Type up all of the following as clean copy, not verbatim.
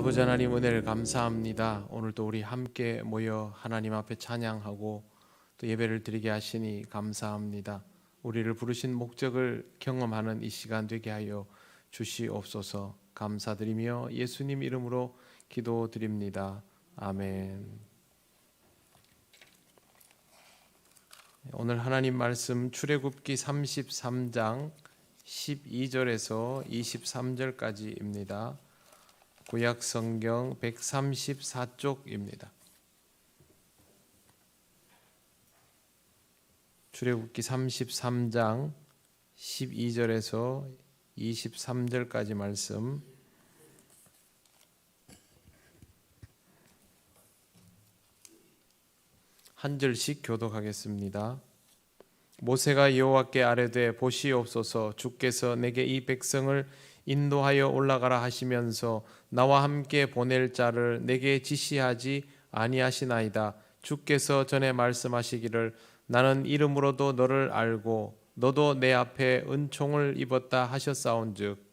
아버지 하나님 은혜를 감사합니다. 오늘도 우리 함께 모여 하나님 앞에 찬양하고 또 예배를 드리게 하시니 감사합니다. 우리를 부르신 목적을 경험하는 이 시간 되게 하여 주시옵소서. 감사드리며 예수님 이름으로 기도드립니다. 아멘. 오늘 하나님 말씀 출애굽기 33장 12절에서 23절까지입니다. 구약 성경 134쪽입니다. 출애굽기 33장 12절에서 23절까지 말씀 한 절씩 교독하겠습니다. 모세가 여호와께 아뢰되 보시옵소서, 주께서 내게 이 백성을 인도하여 올라가라 하시면서 나와 함께 보낼 자를 내게 지시하지 아니하시나이다. 주께서 전에 말씀하시기를 나는 이름으로도 너를 알고 너도 내 앞에 은총을 입었다 하셨사온즉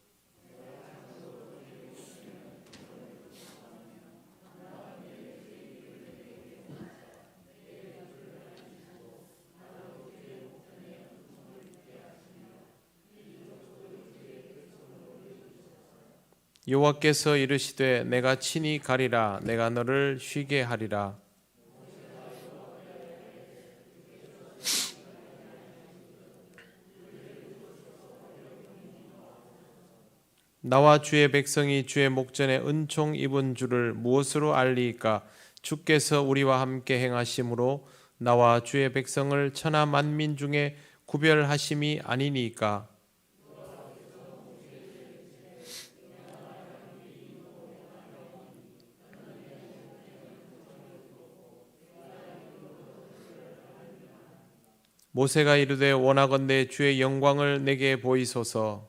여호와께서 이르시되 내가 친히 가리라. 내가 너를 쉬게 하리라. 나와 주의 백성이 주의 목전에 은총 입은 줄을 무엇으로 알리이까? 주께서 우리와 함께 행하심으로 나와 주의 백성을 천하 만민 중에 구별하심이 아니니까. 모세가 이르되 원하건대 주의 영광을 내게 보이소서.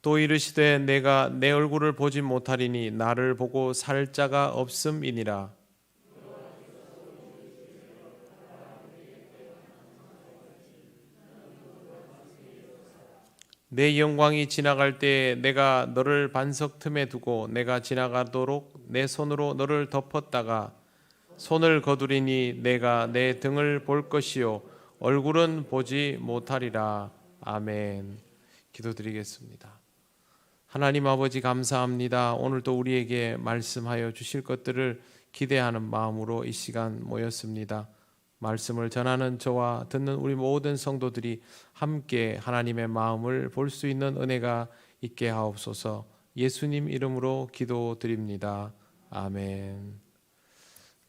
또 이르시되 내가 내 얼굴을 보지 못하리니 나를 보고 살 자가 없음이니라. 내 영광이 지나갈 때에 내가 너를 반석 틈에 두고 내가 지나가도록 내 손으로 너를 덮었다가 손을 거두리니 내가 내 등을 볼 것이요 얼굴은 보지 못하리라. 아멘. 기도드리겠습니다. 하나님 아버지 감사합니다. 오늘도 우리에게 말씀하여 주실 것들을 기대하는 마음으로 이 시간 모였습니다. 말씀을 전하는 저와 듣는 우리 모든 성도들이 함께 하나님의 마음을 볼 수 있는 은혜가 있게 하옵소서. 예수님 이름으로 기도드립니다. 아멘.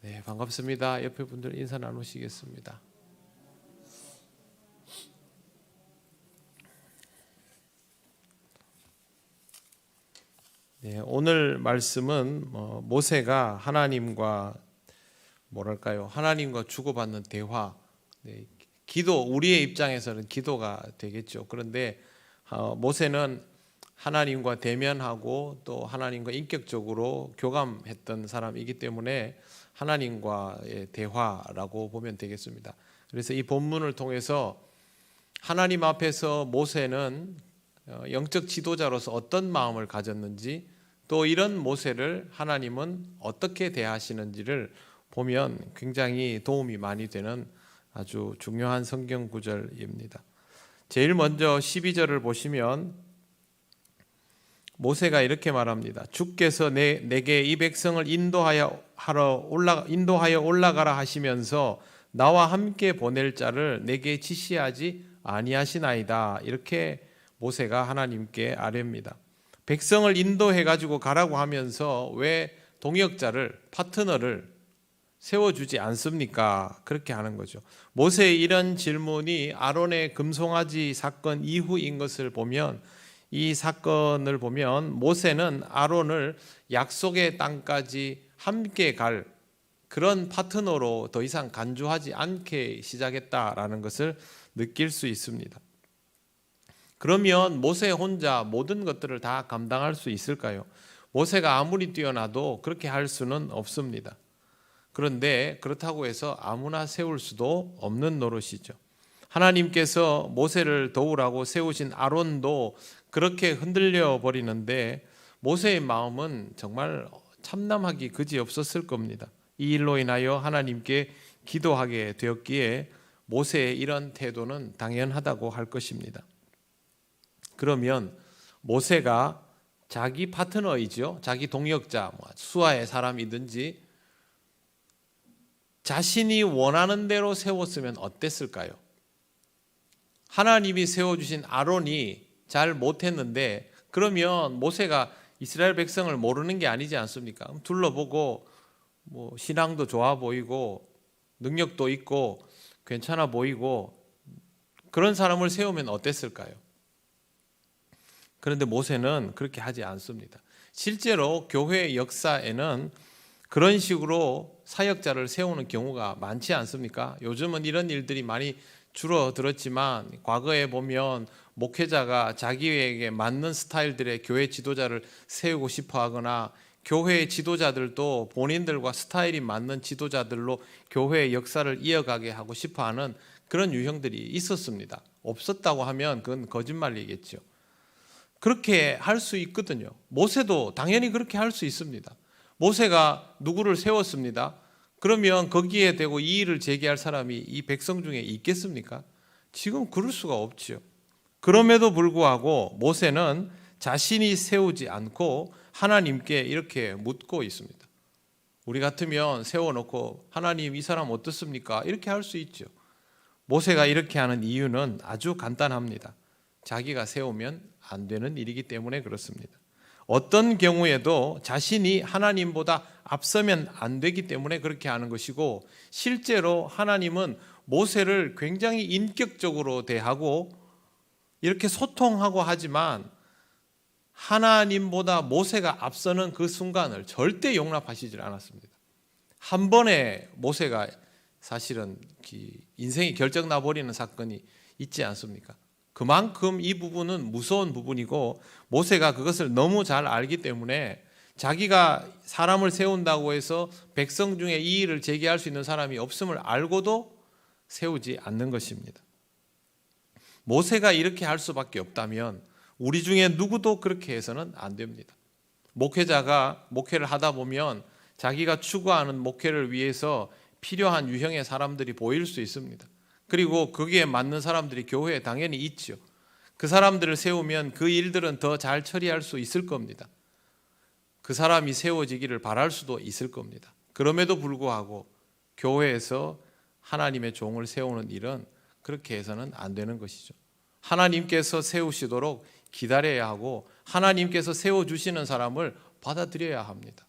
네, 반갑습니다. 옆에 분들 인사 나누시겠습니다. 네, 오늘 말씀은 모세가 하나님과 하나님과 주고받는 대화. 네, 기도, 우리의 입장에서는 기도가 되겠죠. 그런데 모세는 하나님과 대면하고 또 하나님과 인격적으로 교감했던 사람이기 때문에 하나님과의 대화라고 보면 되겠습니다. 그래서 이 본문을 통해서 하나님 앞에서 모세는 영적 지도자로서 어떤 마음을 가졌는지, 또 이런 모세를 하나님은 어떻게 대하시는지를 보면 굉장히 도움이 많이 되는 아주 중요한 성경 구절입니다. 제일 먼저 12절을 보시면 모세가 이렇게 말합니다. 주께서 내게 이 백성을 인도하여 올라가라 하시면서 나와 함께 보낼 자를 내게 지시하지 아니하시나이다. 이렇게 모세가 하나님께 아뢰입니다. 백성을 인도해 가지고 가라고 하면서 왜 동역자를, 파트너를 세워주지 않습니까? 그렇게 하는 거죠. 모세의 이런 질문이 아론의 금송아지 사건 이후인 것을 보면, 이 사건을 보면 모세는 아론을 약속의 땅까지 함께 갈 그런 파트너로 더 이상 간주하지 않게 시작했다라는 것을 느낄 수 있습니다. 그러면 모세 혼자 모든 것들을 다 감당할 수 있을까요? 모세가 아무리 뛰어나도 그렇게 할 수는 없습니다. 그런데 그렇다고 해서 아무나 세울 수도 없는 노릇이죠. 하나님께서 모세를 도우라고 세우신 아론도 그렇게 흔들려 버리는데 모세의 마음은 정말 참담하기 그지없었을 겁니다. 이 일로 인하여 하나님께 기도하게 되었기에 모세의 이런 태도는 당연하다고 할 것입니다. 그러면 모세가 자기 파트너이죠. 자기 동역자, 수하의 사람이든지 자신이 원하는 대로 세웠으면 어땠을까요? 하나님이 세워주신 아론이 잘 못했는데 그러면 모세가 이스라엘 백성을 모르는 게 아니지 않습니까? 둘러보고 신앙도 좋아 보이고 능력도 있고 괜찮아 보이고 그런 사람을 세우면 어땠을까요? 그런데 모세는 그렇게 하지 않습니다. 실제로 교회 역사에는 그런 식으로 사역자를 세우는 경우가 많지 않습니까? 요즘은 이런 일들이 많이 줄어들었지만 과거에 보면 목회자가 자기에게 맞는 스타일들의 교회 지도자를 세우고 싶어 하거나 교회의 지도자들도 본인들과 스타일이 맞는 지도자들로 교회의 역사를 이어가게 하고 싶어 하는 그런 유형들이 있었습니다. 없었다고 하면 그건 거짓말이겠죠. 그렇게 할 수 있거든요. 모세도 당연히 그렇게 할 수 있습니다. 모세가 누구를 세웠습니다. 그러면 거기에 대고 이의를 제기할 사람이 이 백성 중에 있겠습니까? 지금 그럴 수가 없죠. 그럼에도 불구하고 모세는 자신이 세우지 않고 하나님께 이렇게 묻고 있습니다. 우리 같으면 세워놓고 하나님 이 사람 어떻습니까? 이렇게 할 수 있죠. 모세가 이렇게 하는 이유는 아주 간단합니다. 자기가 세우면 안 되는 일이기 때문에 그렇습니다. 어떤 경우에도 자신이 하나님보다 앞서면 안 되기 때문에 그렇게 하는 것이고 실제로 하나님은 모세를 굉장히 인격적으로 대하고 이렇게 소통하고 하지만 하나님보다 모세가 앞서는 그 순간을 절대 용납하시질 않았습니다. 한 번에 모세가 사실은 인생이 결정나버리는 사건이 있지 않습니까? 그만큼 이 부분은 무서운 부분이고 모세가 그것을 너무 잘 알기 때문에 자기가 사람을 세운다고 해서 백성 중에 이의를 제기할 수 있는 사람이 없음을 알고도 세우지 않는 것입니다. 모세가 이렇게 할 수밖에 없다면 우리 중에 누구도 그렇게 해서는 안 됩니다. 목회자가 목회를 하다 보면 자기가 추구하는 목회를 위해서 필요한 유형의 사람들이 보일 수 있습니다. 그리고 거기에 맞는 사람들이 교회에 당연히 있죠. 그 사람들을 세우면 그 일들은 더 잘 처리할 수 있을 겁니다. 그 사람이 세워지기를 바랄 수도 있을 겁니다. 그럼에도 불구하고 교회에서 하나님의 종을 세우는 일은 그렇게 해서는 안 되는 것이죠. 하나님께서 세우시도록 기다려야 하고 하나님께서 세워주시는 사람을 받아들여야 합니다.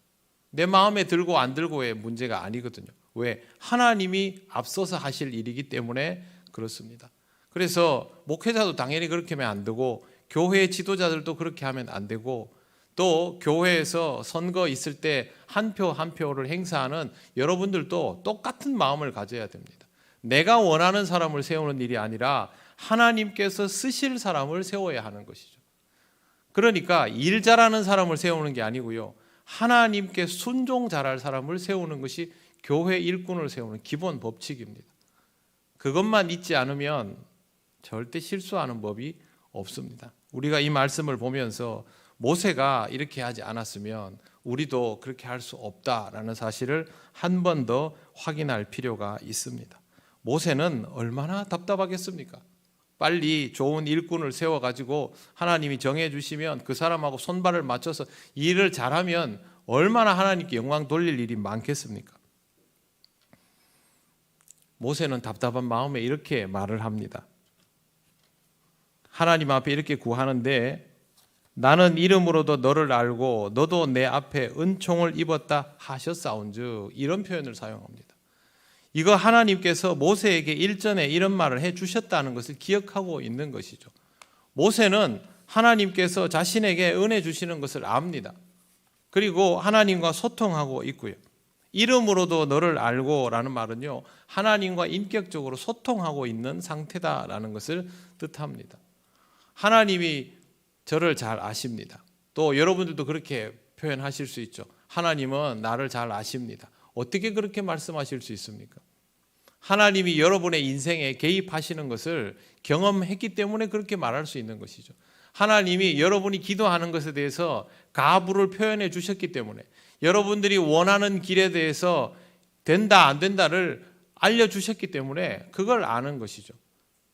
내 마음에 들고 안 들고의 문제가 아니거든요. 왜? 하나님이 앞서서 하실 일이기 때문에 그렇습니다. 그래서 목회자도 당연히 그렇게 하면 안 되고 교회 지도자들도 그렇게 하면 안 되고 또 교회에서 선거 있을 때 한 표 한 표를 행사하는 여러분들도 똑같은 마음을 가져야 됩니다. 내가 원하는 사람을 세우는 일이 아니라 하나님께서 쓰실 사람을 세워야 하는 것이죠. 그러니까 일 잘하는 사람을 세우는 게 아니고요. 하나님께 순종 잘할 사람을 세우는 것이 교회 일꾼을 세우는 기본 법칙입니다. 그것만 잊지 않으면 절대 실수하는 법이 없습니다. 우리가 이 말씀을 보면서 모세가 이렇게 하지 않았으면 우리도 그렇게 할 수 없다라는 사실을 한 번 더 확인할 필요가 있습니다. 모세는 얼마나 답답하겠습니까? 빨리 좋은 일꾼을 세워가지고 하나님이 정해주시면 그 사람하고 손발을 맞춰서 일을 잘하면 얼마나 하나님께 영광 돌릴 일이 많겠습니까? 모세는 답답한 마음에 이렇게 말을 합니다. 하나님 앞에 이렇게 구하는데 나는 이름으로도 너를 알고 너도 내 앞에 은총을 입었다 하셨사온즉 이런 표현을 사용합니다. 이거 하나님께서 모세에게 일전에 이런 말을 해주셨다는 것을 기억하고 있는 것이죠. 모세는 하나님께서 자신에게 은혜 주시는 것을 압니다. 그리고 하나님과 소통하고 있고요. 이름으로도 너를 알고 라는 말은요, 하나님과 인격적으로 소통하고 있는 상태다라는 것을 뜻합니다. 하나님이 저를 잘 아십니다. 또 여러분들도 그렇게 표현하실 수 있죠. 하나님은 나를 잘 아십니다. 어떻게 그렇게 말씀하실 수 있습니까? 하나님이 여러분의 인생에 개입하시는 것을 경험했기 때문에 그렇게 말할 수 있는 것이죠. 하나님이 여러분이 기도하는 것에 대해서 가부를 표현해 주셨기 때문에, 여러분들이 원하는 길에 대해서 된다 안 된다를 알려주셨기 때문에 그걸 아는 것이죠.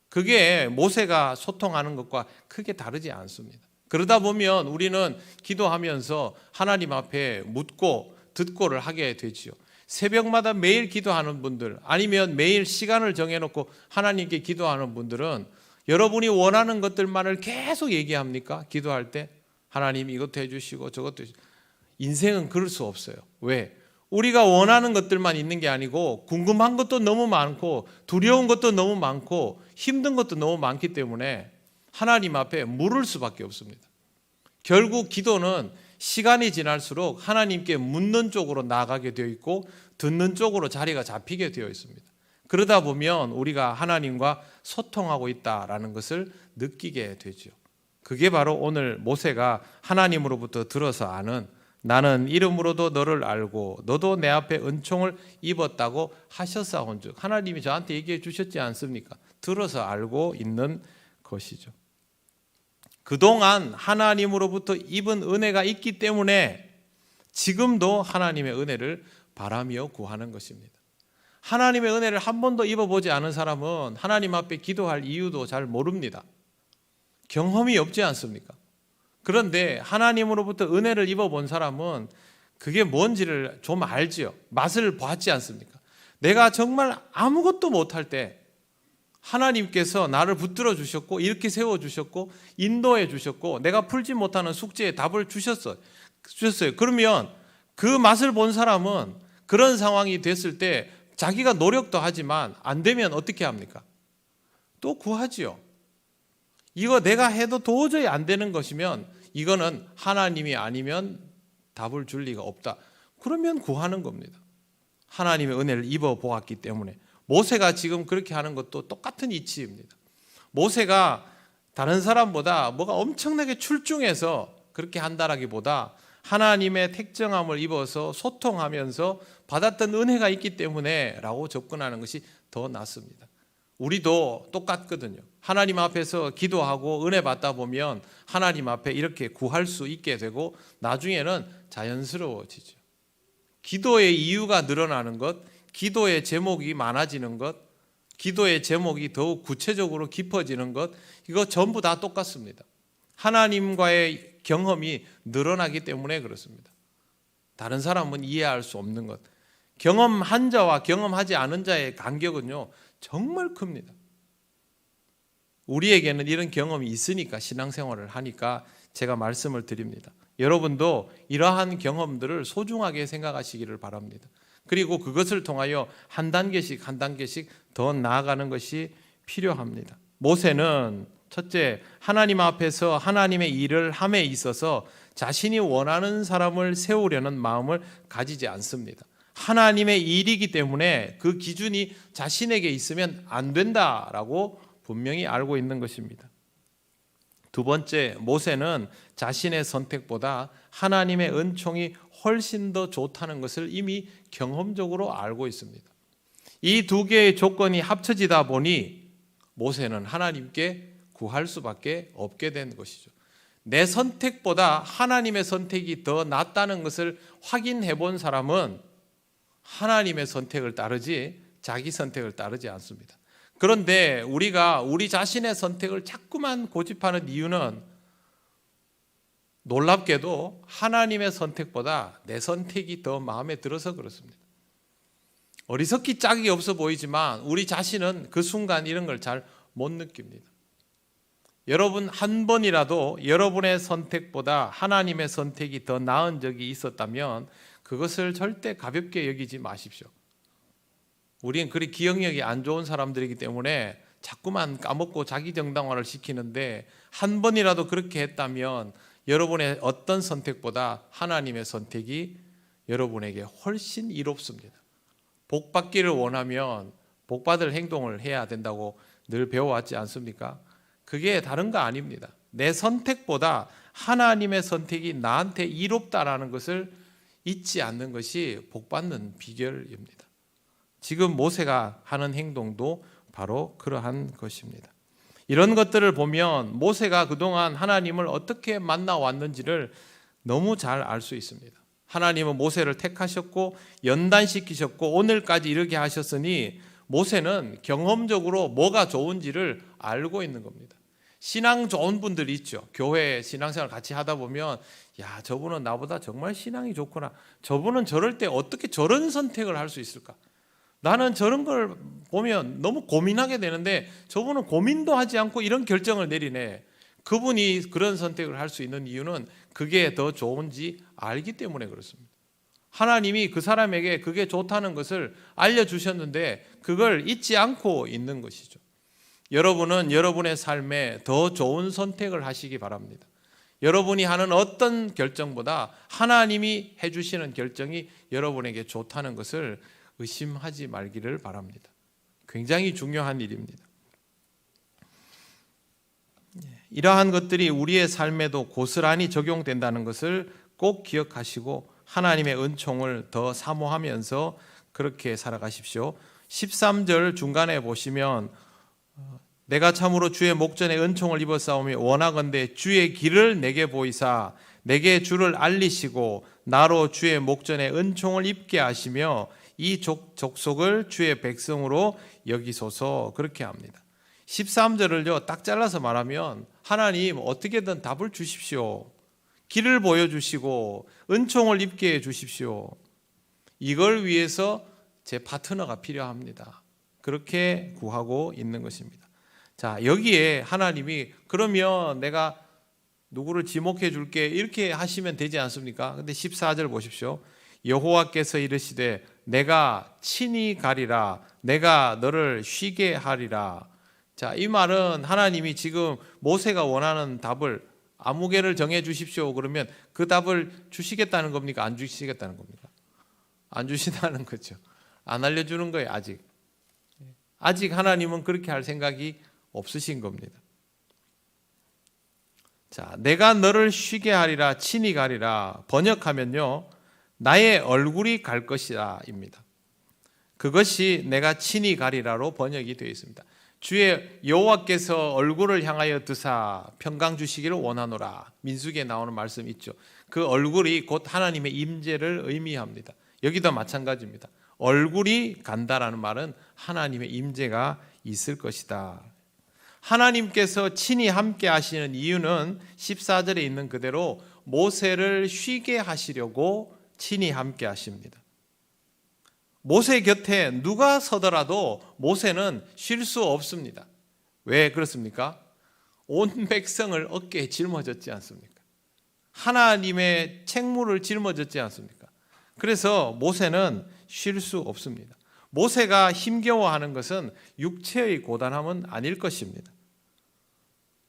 그게 모세가 소통하는 것과 크게 다르지 않습니다. 그러다 보면 우리는 기도하면서 하나님 앞에 묻고 듣고를 하게 되지요. 새벽마다 매일 기도하는 분들, 아니면 매일 시간을 정해놓고 하나님께 기도하는 분들은 여러분이 원하는 것들만을 계속 얘기합니까? 기도할 때 하나님 이것도 해주시고 저것도 해주시고. 인생은 그럴 수 없어요. 왜? 우리가 원하는 것들만 있는 게 아니고 궁금한 것도 너무 많고 두려운 것도 너무 많고 힘든 것도 너무 많기 때문에 하나님 앞에 물을 수밖에 없습니다. 결국 기도는 시간이 지날수록 하나님께 묻는 쪽으로 나아가게 되어 있고 듣는 쪽으로 자리가 잡히게 되어 있습니다. 그러다 보면 우리가 하나님과 소통하고 있다라는 것을 느끼게 되죠. 그게 바로 오늘 모세가 하나님으로부터 들어서 아는, 나는 이름으로도 너를 알고 너도 내 앞에 은총을 입었다고 하셨사온즉, 하나님이 저한테 얘기해 주셨지 않습니까? 들어서 알고 있는 것이죠. 그동안 하나님으로부터 입은 은혜가 있기 때문에 지금도 하나님의 은혜를 바라며 구하는 것입니다. 하나님의 은혜를 한 번도 입어보지 않은 사람은 하나님 앞에 기도할 이유도 잘 모릅니다. 경험이 없지 않습니까? 그런데 하나님으로부터 은혜를 입어본 사람은 그게 뭔지를 좀 알지요. 맛을 봤지 않습니까? 내가 정말 아무것도 못할 때 하나님께서 나를 붙들어 주셨고 이렇게 세워주셨고 인도해 주셨고 내가 풀지 못하는 숙제에 답을 주셨어요. 그러면 그 맛을 본 사람은 그런 상황이 됐을 때 자기가 노력도 하지만 안 되면 어떻게 합니까? 또 구하지요. 이거 내가 해도 도저히 안 되는 것이면 이거는 하나님이 아니면 답을 줄 리가 없다. 그러면 구하는 겁니다. 하나님의 은혜를 입어보았기 때문에. 모세가 지금 그렇게 하는 것도 똑같은 이치입니다. 모세가 다른 사람보다 뭐가 엄청나게 출중해서 그렇게 한다라기보다 하나님의 택정함을 입어서 소통하면서 받았던 은혜가 있기 때문에 라고 접근하는 것이 더 낫습니다. 우리도 똑같거든요. 하나님 앞에서 기도하고 은혜 받다 보면 하나님 앞에 이렇게 구할 수 있게 되고 나중에는 자연스러워지죠. 기도의 이유가 늘어나는 것, 기도의 제목이 많아지는 것, 기도의 제목이 더욱 구체적으로 깊어지는 것, 이거 전부 다 똑같습니다. 하나님과의 경험이 늘어나기 때문에 그렇습니다. 다른 사람은 이해할 수 없는 것. 경험한 자와 경험하지 않은 자의 간격은요, 정말 큽니다. 우리에게는 이런 경험이 있으니까 신앙생활을 하니까 제가 말씀을 드립니다. 여러분도 이러한 경험들을 소중하게 생각하시기를 바랍니다. 그리고 그것을 통하여 한 단계씩 한 단계씩 더 나아가는 것이 필요합니다. 모세는 첫째, 하나님 앞에서 하나님의 일을 함에 있어서 자신이 원하는 사람을 세우려는 마음을 가지지 않습니다. 하나님의 일이기 때문에 그 기준이 자신에게 있으면 안 된다라고 분명히 알고 있는 것입니다. 두 번째, 모세는 자신의 선택보다 하나님의 은총이 훨씬 더 좋다는 것을 이미 경험적으로 알고 있습니다. 이 두 개의 조건이 합쳐지다 보니 모세는 하나님께 구할 수밖에 없게 된 것이죠. 내 선택보다 하나님의 선택이 더 낫다는 것을 확인해 본 사람은 하나님의 선택을 따르지 자기 선택을 따르지 않습니다. 그런데 우리가 우리 자신의 선택을 자꾸만 고집하는 이유는 놀랍게도 하나님의 선택보다 내 선택이 더 마음에 들어서 그렇습니다. 어리석기 짝이 없어 보이지만 우리 자신은 그 순간 이런 걸 잘 못 느낍니다. 여러분 한 번이라도 여러분의 선택보다 하나님의 선택이 더 나은 적이 있었다면 그것을 절대 가볍게 여기지 마십시오. 우리는 그리 기억력이 안 좋은 사람들이기 때문에 자꾸만 까먹고 자기 정당화를 시키는데 한 번이라도 그렇게 했다면 여러분의 어떤 선택보다 하나님의 선택이 여러분에게 훨씬 이롭습니다. 복 받기를 원하면 복 받을 행동을 해야 된다고 늘 배워왔지 않습니까? 그게 다른 거 아닙니다. 내 선택보다 하나님의 선택이 나한테 이롭다라는 것을 잊지 않는 것이 복받는 비결입니다. 지금 모세가 하는 행동도 바로 그러한 것입니다. 이런 것들을 보면 모세가 그동안 하나님을 어떻게 만나왔는지를 너무 잘 알 수 있습니다. 하나님은 모세를 택하셨고 연단시키셨고 오늘까지 이르게 하셨으니 모세는 경험적으로 뭐가 좋은지를 알고 있는 겁니다. 신앙 좋은 분들이 있죠. 교회 신앙생활 같이 하다 보면 야, 저분은 나보다 정말 신앙이 좋구나. 저분은 저럴 때 어떻게 저런 선택을 할 수 있을까? 나는 저런 걸 보면 너무 고민하게 되는데 저분은 고민도 하지 않고 이런 결정을 내리네. 그분이 그런 선택을 할 수 있는 이유는 그게 더 좋은지 알기 때문에 그렇습니다. 하나님이 그 사람에게 그게 좋다는 것을 알려주셨는데 그걸 잊지 않고 있는 것이죠. 여러분은 여러분의 삶에 더 좋은 선택을 하시기 바랍니다. 여러분이 하는 어떤 결정보다 하나님이 해주시는 결정이 여러분에게 좋다는 것을 의심하지 말기를 바랍니다. 굉장히 중요한 일입니다. 이러한 것들이 우리의 삶에도 고스란히 적용된다는 것을 꼭 기억하시고 하나님의 은총을 더 사모하면서 그렇게 살아가십시오. 13절 중간에 보시면 내가 참으로 주의 목전에 은총을 입었사오며 원하건대 주의 길을 내게 보이사 내게 주를 알리시고 나로 주의 목전에 은총을 입게 하시며 이 족속을 주의 백성으로 여기소서 그렇게 합니다. 13절을요 딱 잘라서 말하면 하나님 어떻게든 답을 주십시오. 길을 보여주시고 은총을 입게 해주십시오. 이걸 위해서 제 파트너가 필요합니다. 그렇게 구하고 있는 것입니다. 자, 여기에 하나님이 그러면 내가 누구를 지목해 줄게 이렇게 하시면 되지 않습니까? 근데 14절 보십시오. 여호와께서 이르시되 내가 친히 가리라 내가 너를 쉬게 하리라. 자, 이 말은 하나님이 지금 모세가 원하는 답을 아무 개를 정해 주십시오 그러면 그 답을 주시겠다는 겁니까? 안 주시겠다는 겁니까? 안 주신다는 거죠. 안 알려주는 거예요. 아직 하나님은 그렇게 할 생각이 없으신 겁니다. 자, 내가 너를 쉬게 하리라 친히 가리라 번역하면요 나의 얼굴이 갈 것이라 입니다. 그것이 내가 친히 가리라로 번역이 되어 있습니다. 주의 여호와께서 얼굴을 향하여 드사 평강 주시기를 원하노라. 민수기에 나오는 말씀 있죠. 그 얼굴이 곧 하나님의 임재를 의미합니다. 여기도 마찬가지입니다. 얼굴이 간다라는 말은 하나님의 임재가 있을 것이다. 하나님께서 친히 함께 하시는 이유는 14절에 있는 그대로 모세를 쉬게 하시려고 친히 함께 하십니다. 모세 곁에 누가 서더라도 모세는 쉴 수 없습니다. 왜 그렇습니까? 온 백성을 어깨에 짊어졌지 않습니까? 하나님의 책무를 짊어졌지 않습니까? 그래서 모세는 쉴 수 없습니다. 모세가 힘겨워하는 것은 육체의 고단함은 아닐 것입니다.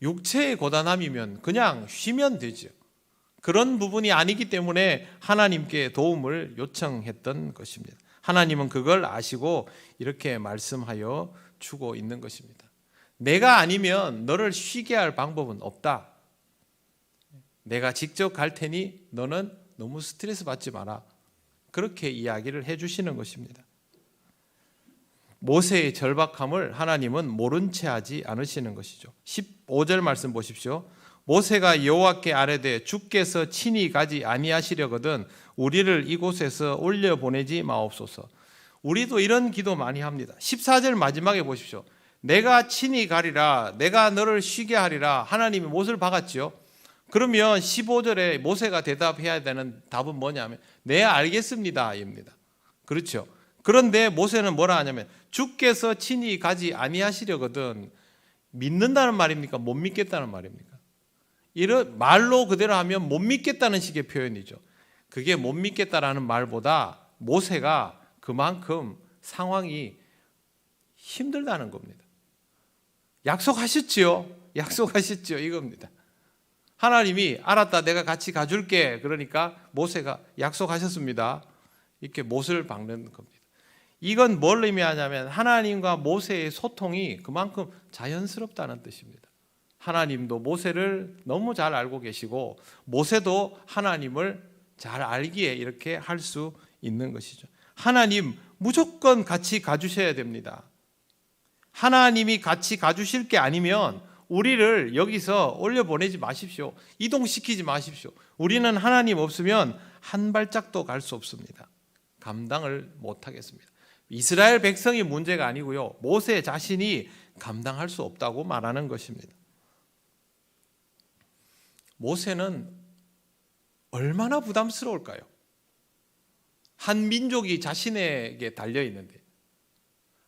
육체의 고단함이면 그냥 쉬면 되죠. 그런 부분이 아니기 때문에 하나님께 도움을 요청했던 것입니다. 하나님은 그걸 아시고 이렇게 말씀하여 주고 있는 것입니다. 내가 아니면 너를 쉬게 할 방법은 없다. 내가 직접 갈 테니 너는 너무 스트레스 받지 마라. 그렇게 이야기를 해주시는 것입니다. 모세의 절박함을 하나님은 모른 채 하지 않으시는 것이죠. 15절 말씀 보십시오. 모세가 여호와께 아뢰되 주께서 친히 가지 아니하시려거든 우리를 이곳에서 올려보내지 마옵소서. 우리도 이런 기도 많이 합니다. 14절 마지막에 보십시오. 내가 친히 가리라 내가 너를 쉬게 하리라. 하나님이 못을 박았죠. 그러면 15절에 모세가 대답해야 되는 답은 뭐냐면 네 알겠습니다 입니다. 그렇죠. 그런데 모세는 뭐라 하냐면 주께서 친히 가지 아니하시려거든. 믿는다는 말입니까? 못 믿겠다는 말입니까? 이런 말로 그대로 하면 못 믿겠다는 식의 표현이죠. 그게 못 믿겠다라는 말보다 모세가 그만큼 상황이 힘들다는 겁니다. 약속하셨지요? 약속하셨죠? 이겁니다. 하나님이 알았다 내가 같이 가줄게 그러니까 모세가 약속하셨습니다. 이렇게 못을 박는 겁니다. 이건 뭘 의미하냐면 하나님과 모세의 소통이 그만큼 자연스럽다는 뜻입니다. 하나님도 모세를 너무 잘 알고 계시고 모세도 하나님을 잘 알기에 이렇게 할 수 있는 것이죠. 하나님 무조건 같이 가주셔야 됩니다. 하나님이 같이 가주실 게 아니면 우리를 여기서 올려보내지 마십시오. 이동시키지 마십시오. 우리는 하나님 없으면 한 발짝도 갈 수 없습니다. 감당을 못하겠습니다. 이스라엘 백성이 문제가 아니고요, 모세 자신이 감당할 수 없다고 말하는 것입니다. 모세는 얼마나 부담스러울까요? 한 민족이 자신에게 달려있는데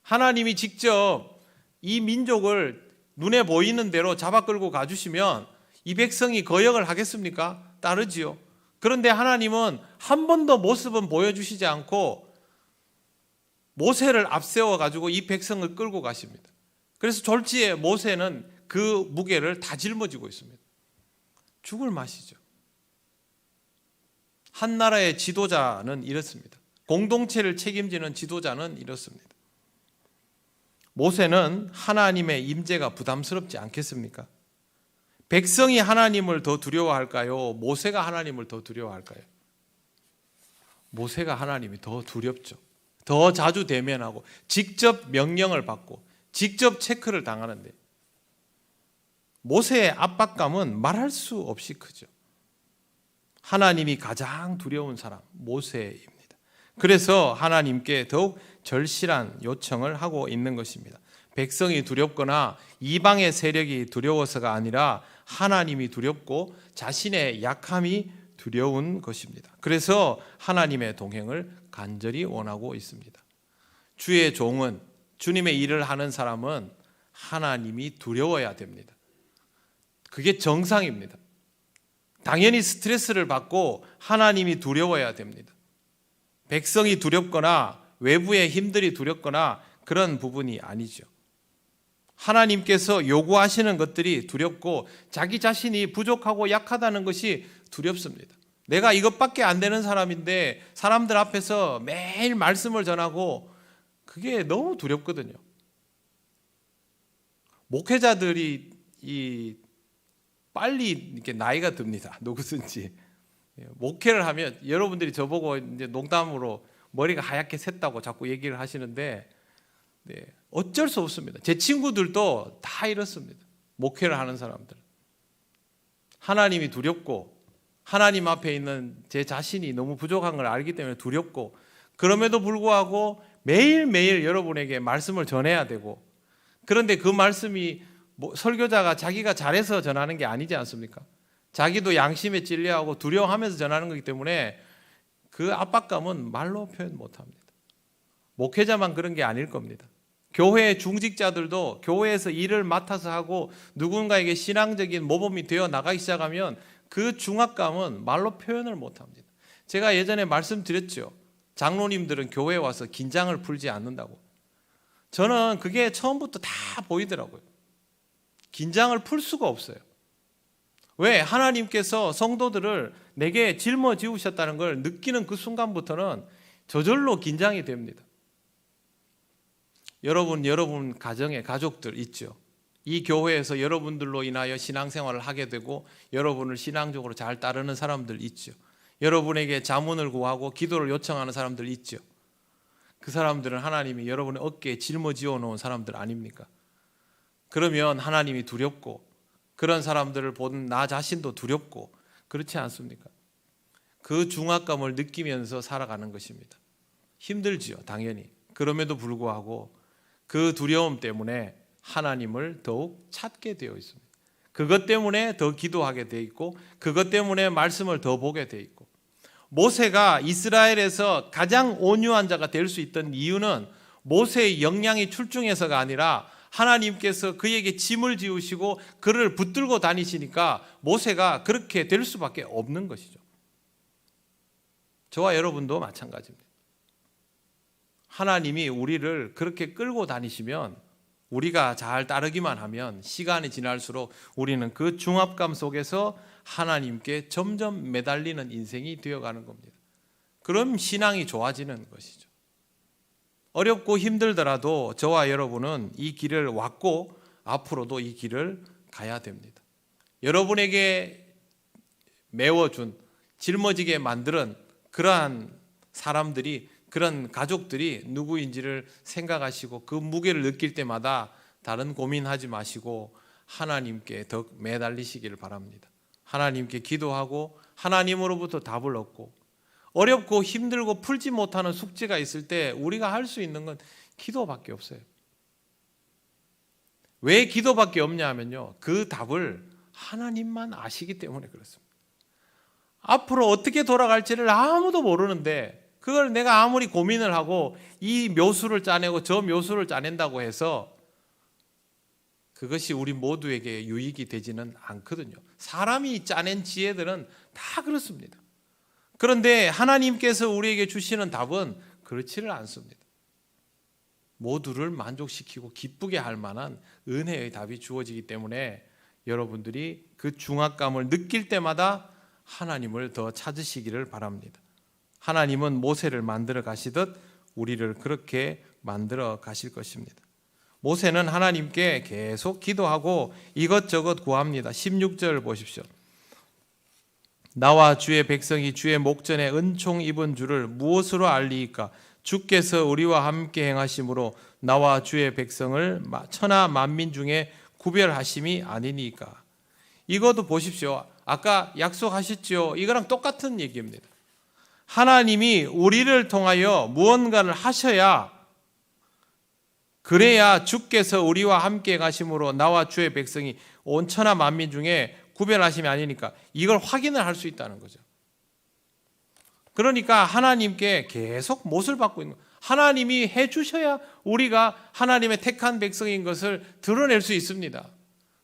하나님이 직접 이 민족을 눈에 보이는 대로 잡아 끌고 가주시면 이 백성이 거역을 하겠습니까? 따르지요. 그런데 하나님은 한 번도 모습은 보여주시지 않고 모세를 앞세워 가지고 이 백성을 끌고 가십니다. 그래서 졸지에 모세는 그 무게를 다 짊어지고 있습니다. 죽을 맛이죠. 한 나라의 지도자는 이렇습니다. 공동체를 책임지는 지도자는 이렇습니다. 모세는 하나님의 임재가 부담스럽지 않겠습니까? 백성이 하나님을 더 두려워할까요? 모세가 하나님을 더 두려워할까요? 모세가 하나님이 더 두렵죠. 더 자주 대면하고 직접 명령을 받고 직접 체크를 당하는데 모세의 압박감은 말할 수 없이 크죠. 하나님이 가장 두려운 사람 모세입니다. 그래서 하나님께 더욱 절실한 요청을 하고 있는 것입니다. 백성이 두렵거나 이방의 세력이 두려워서가 아니라 하나님이 두렵고 자신의 약함이 두려운 것입니다. 그래서 하나님의 동행을 간절히 원하고 있습니다. 주의 종은, 주님의 일을 하는 사람은 하나님이 두려워야 됩니다. 그게 정상입니다. 당연히 스트레스를 받고 하나님이 두려워야 됩니다. 백성이 두렵거나 외부의 힘들이 두렵거나 그런 부분이 아니죠. 하나님께서 요구하시는 것들이 두렵고 자기 자신이 부족하고 약하다는 것이 두렵습니다. 내가 이것밖에 안 되는 사람인데 사람들 앞에서 매일 말씀을 전하고 그게 너무 두렵거든요. 목회자들이 빨리 이렇게 나이가 듭니다. 누구든지 목회를 하면 여러분들이 저보고 이제 농담으로 머리가 하얗게 샜다고 자꾸 얘기를 하시는데 어쩔 수 없습니다. 제 친구들도 다 이렇습니다. 목회를 하는 사람들. 하나님이 두렵고 하나님 앞에 있는 제 자신이 너무 부족한 걸 알기 때문에 두렵고 그럼에도 불구하고 매일매일 여러분에게 말씀을 전해야 되고 그런데 그 말씀이 설교자가 자기가 잘해서 전하는 게 아니지 않습니까? 자기도 양심에 찔려하고 두려워하면서 전하는 거기 때문에 그 압박감은 말로 표현 못합니다. 목회자만 그런 게 아닐 겁니다. 교회 중직자들도 교회에서 일을 맡아서 하고 누군가에게 신앙적인 모범이 되어 나가기 시작하면 그 중압감은 말로 표현을 못합니다. 제가 예전에 말씀드렸죠. 장로님들은 교회에 와서 긴장을 풀지 않는다고. 저는 그게 처음부터 다 보이더라고요. 긴장을 풀 수가 없어요. 왜? 하나님께서 성도들을 내게 짊어지우셨다는 걸 느끼는 그 순간부터는 저절로 긴장이 됩니다. 여러분 가정에 가족들 있죠. 이 교회에서 여러분들로 인하여 신앙생활을 하게 되고 여러분을 신앙적으로 잘 따르는 사람들 있죠. 여러분에게 자문을 구하고 기도를 요청하는 사람들 있죠. 그 사람들은 하나님이 여러분의 어깨에 짊어지어 놓은 사람들 아닙니까? 그러면 하나님이 두렵고 그런 사람들을 보는 나 자신도 두렵고 그렇지 않습니까? 그 중압감을 느끼면서 살아가는 것입니다. 힘들지요, 당연히. 그럼에도 불구하고 그 두려움 때문에 하나님을 더욱 찾게 되어 있습니다. 그것 때문에 더 기도하게 되어 있고 그것 때문에 말씀을 더 보게 되어 있고 모세가 이스라엘에서 가장 온유한 자가 될 수 있던 이유는 모세의 역량이 출중해서가 아니라 하나님께서 그에게 짐을 지우시고 그를 붙들고 다니시니까 모세가 그렇게 될 수밖에 없는 것이죠. 저와 여러분도 마찬가지입니다. 하나님이 우리를 그렇게 끌고 다니시면 우리가 잘 따르기만 하면 시간이 지날수록 우리는 그 중압감 속에서 하나님께 점점 매달리는 인생이 되어가는 겁니다. 그럼 신앙이 좋아지는 것이죠. 어렵고 힘들더라도 저와 여러분은 이 길을 왔고 앞으로도 이 길을 가야 됩니다. 여러분에게 메워준, 짊어지게 만드는 그러한 사람들이, 그런 가족들이 누구인지를 생각하시고 그 무게를 느낄 때마다 다른 고민하지 마시고 하나님께 더 매달리시기를 바랍니다. 하나님께 기도하고 하나님으로부터 답을 얻고, 어렵고 힘들고 풀지 못하는 숙제가 있을 때 우리가 할 수 있는 건 기도밖에 없어요. 왜 기도밖에 없냐 하면요, 그 답을 하나님만 아시기 때문에 그렇습니다. 앞으로 어떻게 돌아갈지를 아무도 모르는데 그걸 내가 아무리 고민을 하고 이 묘수를 짜내고 저 묘수를 짜낸다고 해서 그것이 우리 모두에게 유익이 되지는 않거든요. 사람이 짜낸 지혜들은 다 그렇습니다. 그런데 하나님께서 우리에게 주시는 답은 그렇지를 않습니다. 모두를 만족시키고 기쁘게 할 만한 은혜의 답이 주어지기 때문에 여러분들이 그 중압감을 느낄 때마다 하나님을 더 찾으시기를 바랍니다. 하나님은 모세를 만들어 가시듯 우리를 그렇게 만들어 가실 것입니다. 모세는 하나님께 계속 기도하고 이것저것 구합니다. 16절 보십시오. 나와 주의 백성이 주의 목전에 은총 입은 줄을 무엇으로 알리이까? 주께서 우리와 함께 행하심으로 나와 주의 백성을 천하 만민 중에 구별하심이 아니니까. 이것도 보십시오. 아까 약속하셨죠? 이거랑 똑같은 얘기입니다. 하나님이 우리를 통하여 무언가를 하셔야, 그래야 주께서 우리와 함께 가심으로 나와 주의 백성이 온 천하 만민 중에 구별하심이 아니니까 이걸 확인을 할 수 있다는 거죠. 그러니까 하나님께 계속 못을 받고 있는 거예요. 하나님이 해주셔야 우리가 하나님의 택한 백성인 것을 드러낼 수 있습니다.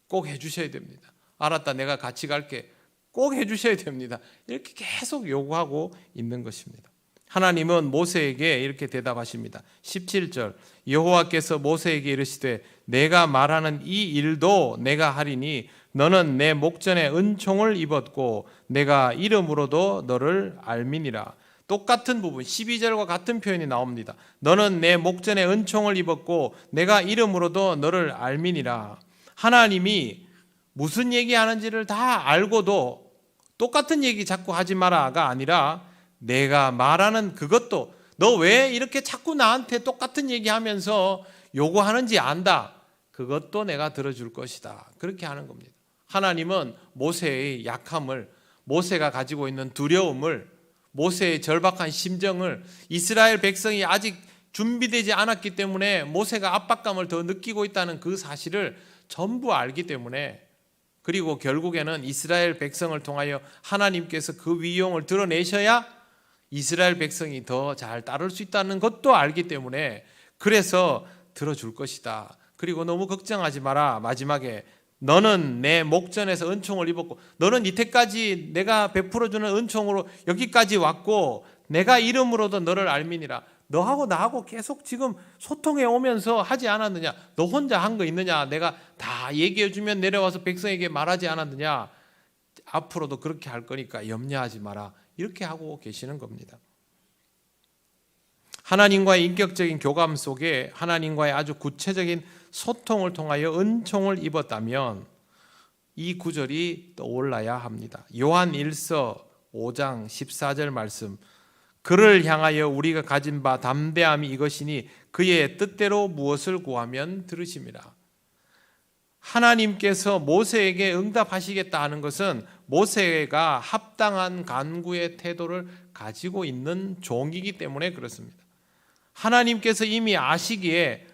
꼭 해주셔야 됩니다. 알았다, 내가 같이 갈게. 꼭 해주셔야 됩니다. 이렇게 계속 요구하고 있는 것입니다. 하나님은 모세에게 이렇게 대답하십니다. 17절, 여호와께서 모세에게 이르시되 내가 말하는 이 일도 내가 하리니 너는 내 목전에 은총을 입었고 내가 이름으로도 너를 알미니라. 똑같은 부분 12절과 같은 표현이 나옵니다. 너는 내 목전에 은총을 입었고 내가 이름으로도 너를 알미니라. 하나님이 무슨 얘기하는지를 다 알고도 똑같은 얘기 자꾸 하지 마라가 아니라 내가 말하는 그것도 너 왜 이렇게 자꾸 나한테 똑같은 얘기하면서 요구하는지 안다. 그것도 내가 들어줄 것이다. 그렇게 하는 겁니다. 하나님은 모세의 약함을, 모세가 가지고 있는 두려움을, 모세의 절박한 심정을, 이스라엘 백성이 아직 준비되지 않았기 때문에 모세가 압박감을 더 느끼고 있다는 그 사실을 전부 알기 때문에, 그리고 결국에는 이스라엘 백성을 통하여 하나님께서 그 위용을 드러내셔야 이스라엘 백성이 더 잘 따를 수 있다는 것도 알기 때문에 그래서 들어줄 것이다. 그리고 너무 걱정하지 마라. 마지막에 너는 내 목전에서 은총을 입었고 너는 이때까지 내가 베풀어주는 은총으로 여기까지 왔고 내가 이름으로도 너를 알미니라. 너하고 나하고 계속 지금 소통해 오면서 하지 않았느냐? 너 혼자 한 거 있느냐? 내가 다 얘기해 주면 내려와서 백성에게 말하지 않았느냐? 앞으로도 그렇게 할 거니까 염려하지 마라. 이렇게 하고 계시는 겁니다. 하나님과의 인격적인 교감 속에 하나님과의 아주 구체적인 소통을 통하여 은총을 입었다면 이 구절이 떠올라야 합니다. 요한 1서 5장 14절 말씀, 그를 향하여 우리가 가진 바 담대함이 이것이니 그의 뜻대로 무엇을 구하면 들으심이라. 하나님께서 모세에게 응답하시겠다 하는 것은 모세가 합당한 간구의 태도를 가지고 있는 종이기 때문에 그렇습니다. 하나님께서 이미 아시기에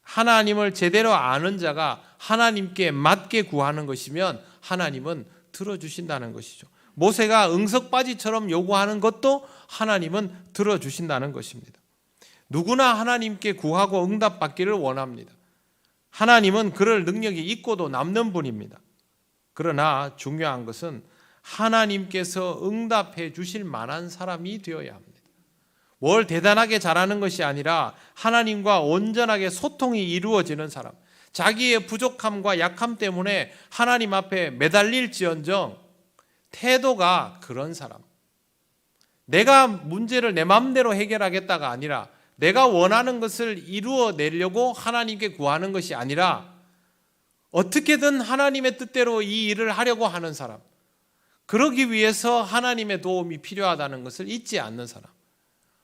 하나님을 제대로 아는 자가 하나님께 맞게 구하는 것이면 하나님은 들어주신다는 것이죠. 모세가 응석바지처럼 요구하는 것도 하나님은 들어주신다는 것입니다. 누구나 하나님께 구하고 응답받기를 원합니다. 하나님은 그럴 능력이 있고도 남는 분입니다. 그러나 중요한 것은 하나님께서 응답해 주실 만한 사람이 되어야 합니다. 뭘 대단하게 잘하는 것이 아니라 하나님과 온전하게 소통이 이루어지는 사람, 자기의 부족함과 약함 때문에 하나님 앞에 매달릴지언정 태도가 그런 사람, 내가 문제를 내 마음대로 해결하겠다가 아니라 내가 원하는 것을 이루어내려고 하나님께 구하는 것이 아니라 어떻게든 하나님의 뜻대로 이 일을 하려고 하는 사람, 그러기 위해서 하나님의 도움이 필요하다는 것을 잊지 않는 사람,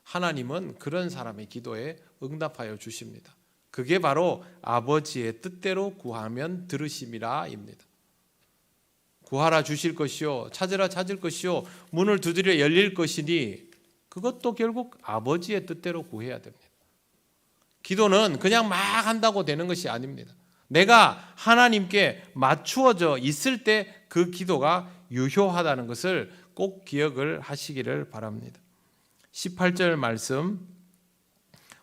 하나님은 그런 사람의 기도에 응답하여 주십니다. 그게 바로 아버지의 뜻대로 구하면 들으심이라입니다. 구하라 주실 것이요, 찾으라 찾을 것이요, 문을 두드려 열릴 것이니, 그것도 결국 아버지의 뜻대로 구해야 됩니다. 기도는 그냥 막 한다고 되는 것이 아닙니다. 내가 하나님께 맞추어져 있을 때 그 기도가 유효하다는 것을 꼭 기억을 하시기를 바랍니다. 18절 말씀,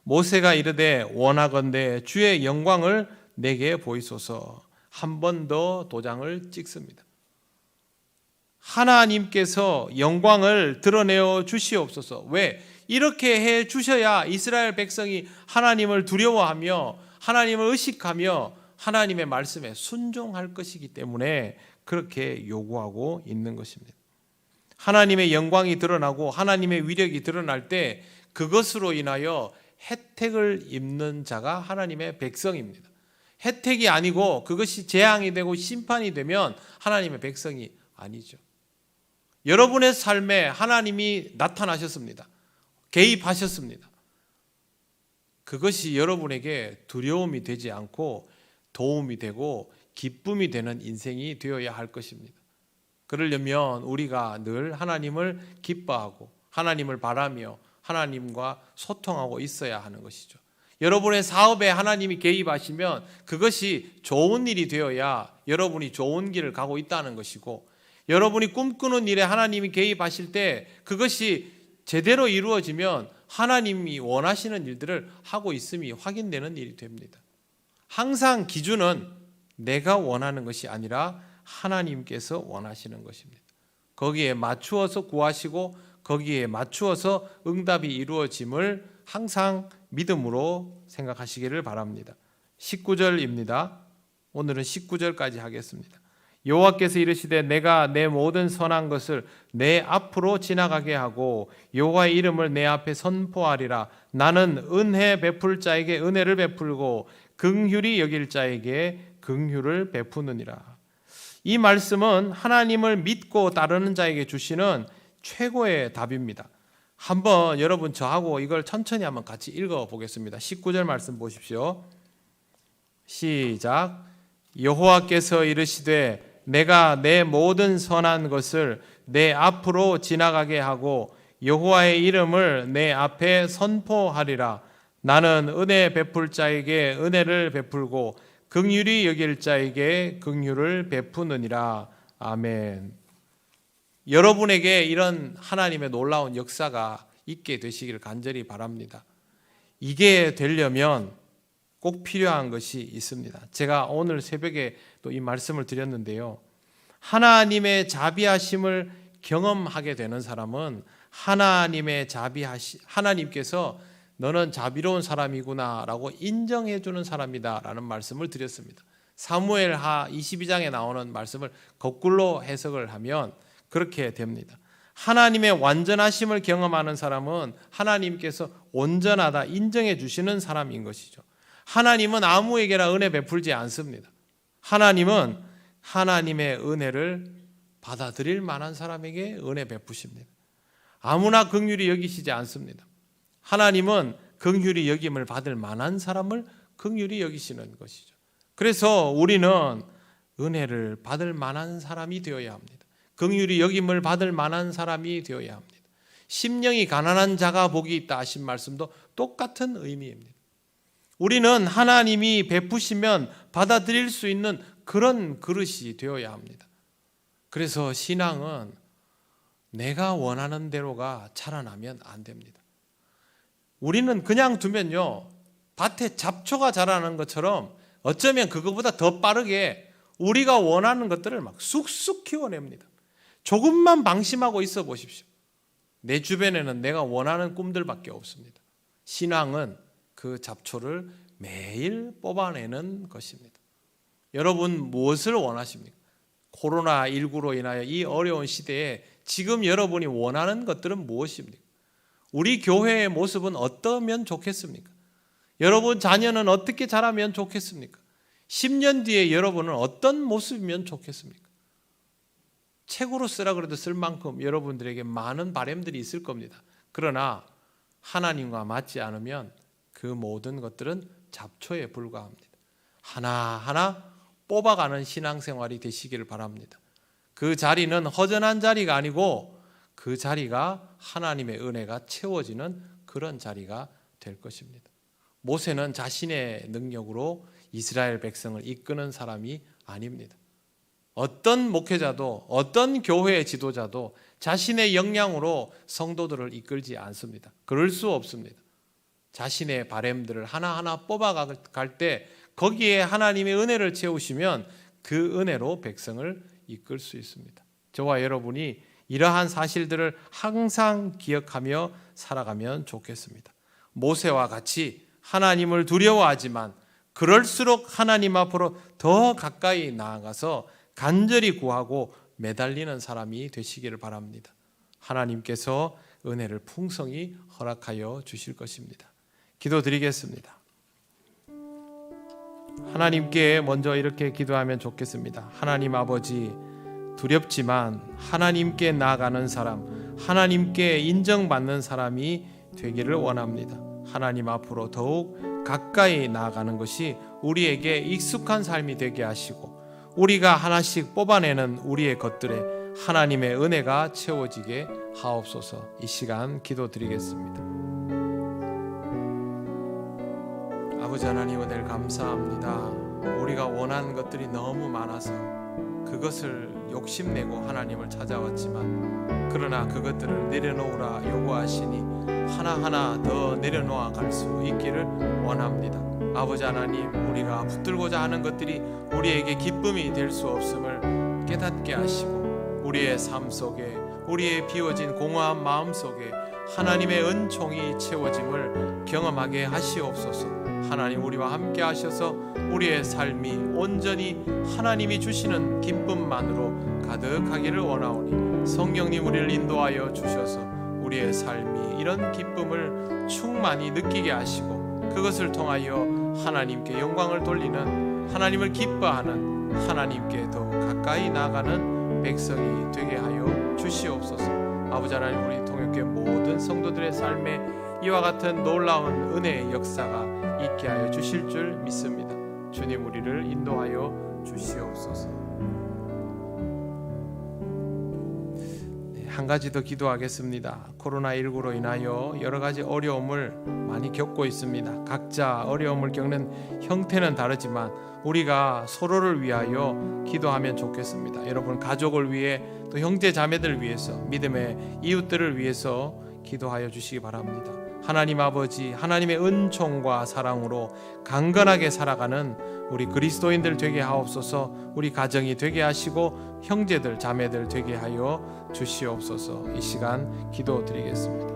모세가 이르되 원하건대 주의 영광을 내게 보이소서. 한 번 더 도장을 찍습니다. 하나님께서 영광을 드러내어 주시옵소서. 왜? 이렇게 해 주셔야 이스라엘 백성이 하나님을 두려워하며 하나님을 의식하며 하나님의 말씀에 순종할 것이기 때문에 그렇게 요구하고 있는 것입니다. 하나님의 영광이 드러나고 하나님의 위력이 드러날 때 그것으로 인하여 혜택을 입는 자가 하나님의 백성입니다. 혜택이 아니고 그것이 재앙이 되고 심판이 되면 하나님의 백성이 아니죠. 여러분의 삶에 하나님이 나타나셨습니다. 개입하셨습니다. 그것이 여러분에게 두려움이 되지 않고 도움이 되고 기쁨이 되는 인생이 되어야 할 것입니다. 그러려면 우리가 늘 하나님을 기뻐하고 하나님을 바라며 하나님과 소통하고 있어야 하는 것이죠. 여러분의 사업에 하나님이 개입하시면 그것이 좋은 일이 되어야 여러분이 좋은 길을 가고 있다는 것이고, 여러분이 꿈꾸는 일에 하나님이 개입하실 때 그것이 제대로 이루어지면 하나님이 원하시는 일들을 하고 있음이 확인되는 일이 됩니다. 항상 기준은 내가 원하는 것이 아니라 하나님께서 원하시는 것입니다. 거기에 맞추어서 구하시고 거기에 맞추어서 응답이 이루어짐을 항상 믿음으로 생각하시기를 바랍니다. 19절입니다. 오늘은 19절까지 하겠습니다. 여호와께서 이르시되 내가 내 모든 선한 것을 내 앞으로 지나가게 하고 여호와의 이름을 내 앞에 선포하리라. 나는 은혜 베풀 자에게 은혜를 베풀고 긍휼히 여길 자에게 긍휼을 베푸느니라. 이 말씀은 하나님을 믿고 따르는 자에게 주시는 최고의 답입니다. 한번 여러분 저하고 이걸 천천히 한번 같이 읽어보겠습니다. 19절 말씀 보십시오. 시작. 여호와께서 이르시되 내가 내 모든 선한 것을 내 앞으로 지나가게 하고 여호와의 이름을 내 앞에 선포하리라. 나는 은혜 베풀 자에게 은혜를 베풀고 긍휼히 여길 자에게 긍휼을 베푸느니라. 아멘. 여러분에게 이런 하나님의 놀라운 역사가 있게 되시기를 간절히 바랍니다. 이게 되려면 꼭 필요한 것이 있습니다. 제가 오늘 새벽에 또 이 말씀을 드렸는데요. 하나님의 자비하심을 경험하게 되는 사람은 하나님께서 너는 자비로운 사람이구나라고 인정해 주는 사람이다라는 말씀을 드렸습니다. 사무엘하 22장에 나오는 말씀을 거꾸로 해석을 하면 그렇게 됩니다. 하나님의 완전하심을 경험하는 사람은 하나님께서 온전하다 인정해 주시는 사람인 것이죠. 하나님은 아무에게나 은혜 베풀지 않습니다. 하나님은 하나님의 은혜를 받아들일 만한 사람에게 은혜 베푸십니다. 아무나 긍휼히 여기시지 않습니다. 하나님은 긍휼히 여김을 받을 만한 사람을 긍휼히 여기시는 것이죠. 그래서 우리는 은혜를 받을 만한 사람이 되어야 합니다. 긍휼히 여김을 받을 만한 사람이 되어야 합니다. 심령이 가난한 자가 복이 있다 하신 말씀도 똑같은 의미입니다. 우리는 하나님이 베푸시면 받아들일 수 있는 그런 그릇이 되어야 합니다. 그래서 신앙은 내가 원하는 대로가 자라나면 안 됩니다. 우리는 그냥 두면요, 밭에 잡초가 자라는 것처럼 어쩌면 그거보다 더 빠르게 우리가 원하는 것들을 막 쑥쑥 키워냅니다. 조금만 방심하고 있어 보십시오. 내 주변에는 내가 원하는 꿈들밖에 없습니다. 신앙은 그 잡초를 매일 뽑아내는 것입니다. 여러분 무엇을 원하십니까? 코로나19로 인하여 이 어려운 시대에 지금 여러분이 원하는 것들은 무엇입니까? 우리 교회의 모습은 어떠면 좋겠습니까? 여러분 자녀는 어떻게 자라면 좋겠습니까? 10년 뒤에 여러분은 어떤 모습이면 좋겠습니까? 책으로 쓰라 그래도 쓸 만큼 여러분들에게 많은 바람들이 있을 겁니다. 그러나 하나님과 맞지 않으면 그 모든 것들은 잡초에 불과합니다. 하나하나 뽑아가는 신앙생활이 되시기를 바랍니다. 그 자리는 허전한 자리가 아니고 그 자리가 하나님의 은혜가 채워지는 그런 자리가 될 것입니다. 모세는 자신의 능력으로 이스라엘 백성을 이끄는 사람이 아닙니다. 어떤 목회자도 어떤 교회의 지도자도 자신의 역량으로 성도들을 이끌지 않습니다. 그럴 수 없습니다. 자신의 바램들을 하나하나 뽑아갈 때 거기에 하나님의 은혜를 채우시면 그 은혜로 백성을 이끌 수 있습니다. 저와 여러분이 이러한 사실들을 항상 기억하며 살아가면 좋겠습니다. 모세와 같이 하나님을 두려워하지만 그럴수록 하나님 앞으로 더 가까이 나아가서 간절히 구하고 매달리는 사람이 되시기를 바랍니다. 하나님께서 은혜를 풍성히 허락하여 주실 것입니다. 기도드리겠습니다. 하나님께 먼저 이렇게 기도하면 좋겠습니다. 하나님 아버지, 두렵지만 하나님께 나아가는 사람, 하나님께 인정받는 사람이 되기를 원합니다. 하나님 앞으로 더욱 가까이 나아가는 것이 우리에게 익숙한 삶이 되게 하시고 우리가 하나씩 뽑아내는 우리의 것들에 하나님의 은혜가 채워지게 하옵소서. 이 시간 기도드리겠습니다. 아버지 하나님, 은혜를 감사합니다. 우리가 원하는 것들이 너무 많아서 그것을 욕심내고 하나님을 찾아왔지만 그러나 그것들을 내려놓으라 요구하시니 하나하나 더 내려놓아 갈 수 있기를 원합니다. 아버지 하나님, 우리가 붙들고자 하는 것들이 우리에게 기쁨이 될 수 없음을 깨닫게 하시고 우리의 삶 속에, 우리의 비워진 공허한 마음 속에 하나님의 은총이 채워짐을 경험하게 하시옵소서. 하나님, 우리와 함께 하셔서 우리의 삶이 온전히 하나님이 주시는 기쁨만으로 가득하기를 원하오니 성령님 우리를 인도하여 주셔서 우리의 삶이 이런 기쁨을 충만히 느끼게 하시고 그것을 통하여 하나님께 영광을 돌리는, 하나님을 기뻐하는, 하나님께 더욱 가까이 나아가는 백성이 되게 하여 주시옵소서. 아버지 하나님, 우리 통역교회 모든 성도들의 삶에 이와 같은 놀라운 은혜의 역사가 있게 하여 주실 줄 믿습니다. 주님, 우리를 인도하여 주시옵소서. 한 가지 더 기도하겠습니다. 코로나19로 인하여 여러 가지 어려움을 많이 겪고 있습니다. 각자 어려움을 겪는 형태는 다르지만 우리가 서로를 위하여 기도하면 좋겠습니다. 여러분 가족을 위해, 또 형제 자매들을 위해서, 믿음의 이웃들을 위해서 기도하여 주시기 바랍니다. 하나님 아버지, 하나님의 은총과 사랑으로 강건하게 살아가는 우리 그리스도인들 되게 하옵소서. 우리 가정이 되게 하시고 형제들 자매들 되게 하여 주시옵소서. 이 시간 기도드리겠습니다.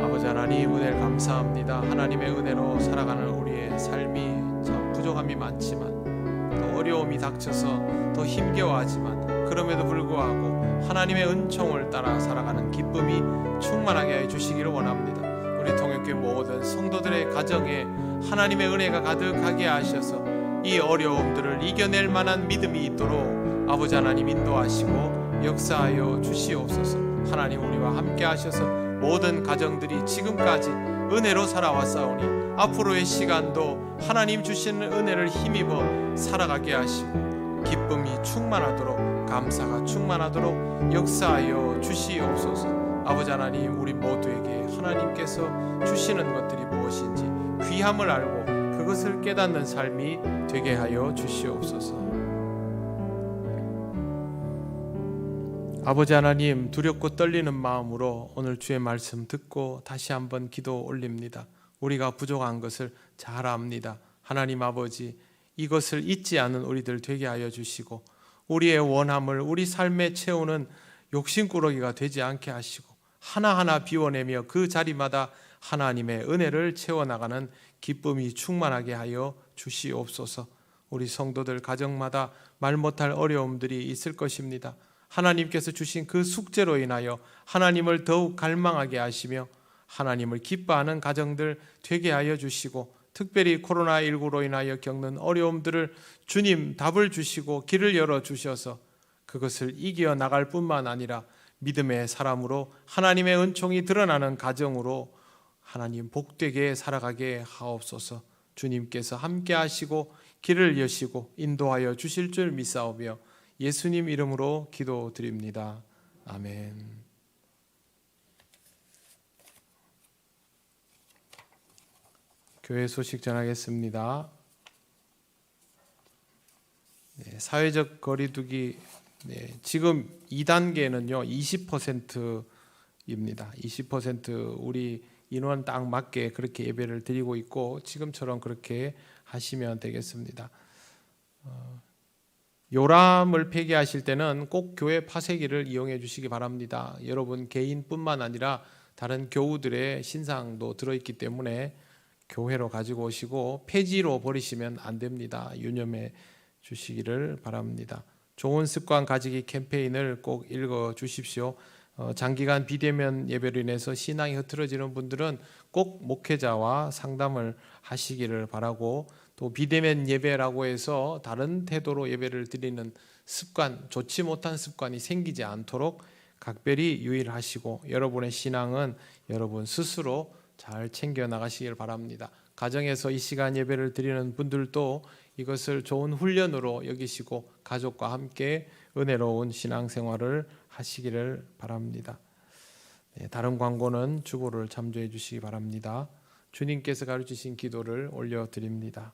아버지 하나님, 은혜를 감사합니다. 하나님의 은혜로 살아가는 우리의 삶이 참 부족함이 많지만, 또 어려움이 닥쳐서 더 힘겨워하지만 그럼에도 불구하고 하나님의 은총을 따라 살아가는 기쁨이 충만하게 해주시기를 원합니다. 우리 통역교회 모든 성도들의 가정에 하나님의 은혜가 가득하게 하셔서 이 어려움들을 이겨낼 만한 믿음이 있도록 아버지 하나님 인도하시고 역사하여 주시옵소서. 하나님, 우리와 함께 하셔서 모든 가정들이 지금까지 은혜로 살아왔사오니 앞으로의 시간도 하나님 주시는 은혜를 힘입어 살아가게 하시고 기쁨이 충만하도록, 감사가 충만하도록 역사하여 주시옵소서. 아버지 하나님, 우리 모두에게 하나님께서 주시는 것들이 무엇인지 귀함을 알고 그것을 깨닫는 삶이 되게 하여 주시옵소서. 아버지 하나님, 두렵고 떨리는 마음으로 오늘 주의 말씀 듣고 다시 한번 기도 올립니다. 우리가 부족한 것을 잘 압니다. 하나님 아버지, 이것을 잊지 않는 우리들 되게 하여 주시고 우리의 원함을 우리 삶에 채우는 욕심꾸러기가 되지 않게 하시고 하나하나 비워내며 그 자리마다 하나님의 은혜를 채워나가는 기쁨이 충만하게 하여 주시옵소서. 우리 성도들 가정마다 말 못할 어려움들이 있을 것입니다. 하나님께서 주신 그 숙제로 인하여 하나님을 더욱 갈망하게 하시며 하나님을 기뻐하는 가정들 되게 하여 주시고 특별히 코로나19로 인하여 겪는 어려움들을 주님 답을 주시고 길을 열어 주셔서 그것을 이겨 나갈 뿐만 아니라 믿음의 사람으로 하나님의 은총이 드러나는 가정으로 하나님 복되게 살아가게 하옵소서. 주님께서 함께 하시고 길을 여시고 인도하여 주실 줄 믿사오며 예수님 이름으로 기도드립니다. 아멘. 교회 소식 전하겠습니다. 사회적 거리두기 지금 2단계는요 20%입니다. 20% 우리 인원 딱 맞게 그렇게 예배를 드리고 있고 지금처럼 그렇게 하시면 되겠습니다. 요람을 폐기하실 때는 꼭 교회 파쇄기를 이용해 주시기 바랍니다. 여러분 개인뿐만 아니라 다른 교우들의 신상도 들어있기 때문에 교회로 가지고 오시고 폐지로 버리시면 안 됩니다. 유념해 주시기를 바랍니다. 좋은 습관 가지기 캠페인을 꼭 읽어 주십시오. 장기간 비대면 예배로 인해서 신앙이 흐트러지는 분들은 꼭 목회자와 상담을 하시기를 바라고, 또 비대면 예배라고 해서 다른 태도로 예배를 드리는 습관, 좋지 못한 습관이 생기지 않도록 각별히 유의하시고 여러분의 신앙은 여러분 스스로 잘 챙겨 나가시길 바랍니다. 가정에서 이 시간 예배를 드리는 분들도 이것을 좋은 훈련으로 여기시고 가족과 함께 은혜로운 신앙생활을 하시기를 바랍니다. 다른 광고는 주보를 참조해 주시기 바랍니다. 주님께서 가르치신 기도를 올려드립니다.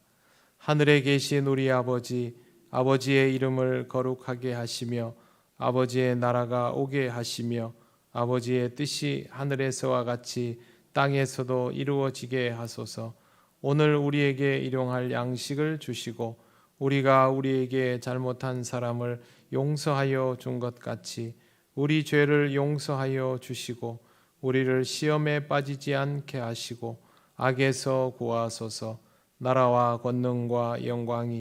하늘에 계신 우리 아버지, 아버지의 이름을 거룩하게 하시며 아버지의 나라가 오게 하시며 아버지의 뜻이 하늘에서와 같이 땅에서도 이루어지게 하소서. 오늘 우리에게 일용할 양식을 주시고 우리가 우리에게 잘못한 사람을 용서하여 준 것 같이 우리 죄를 용서하여 주시고 우리를 시험에 빠지지 않게 하시고 악에서 구하소서. 나라와 권능과 영광이